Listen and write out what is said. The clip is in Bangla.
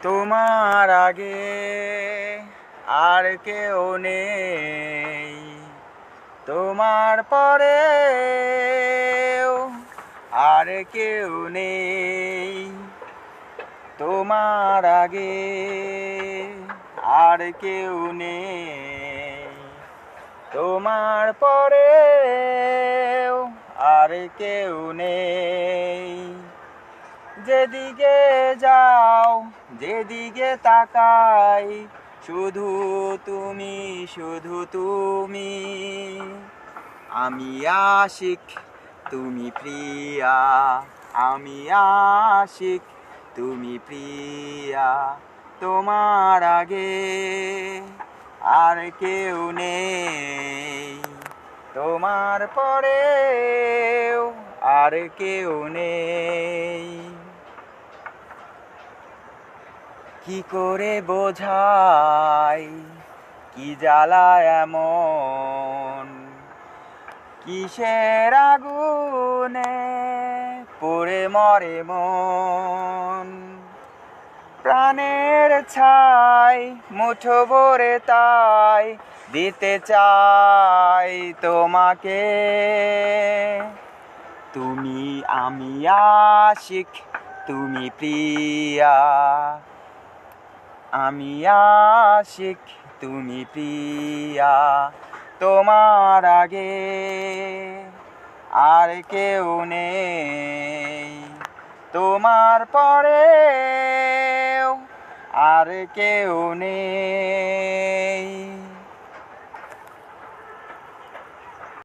তোমার আগে আর কেউ নেই, তোমার পরেও আর কেউ নেই। তোমার আগে আর কেউ নেই, তোমার পরেও আর কেউ নেই। যেদিকে যাও যেদিকে তাকাই, শুধু তুমি, শুধু তুমি। আমি আশিক, তুমি প্রিয়া, আমি আশিক, তুমি প্রিয়া। তোমার আগে আর কেউ নেই, তোমার পরেও আর কেউ নেই। কি করে বোঝাই কি জ্বালা এমন, কিসের আগুনে পড়ে মরে মন। প্রাণের ছাই মুঠো ভরে তাই দিতে চাই তোমাকে। তুমি, আমি আশিক, তুমি প্রিয়া, আমি আশিক, তুমি প্রিয়া। তোমার আগে আর কেউ নেই, তোমার পরেও আর কেউ নেই।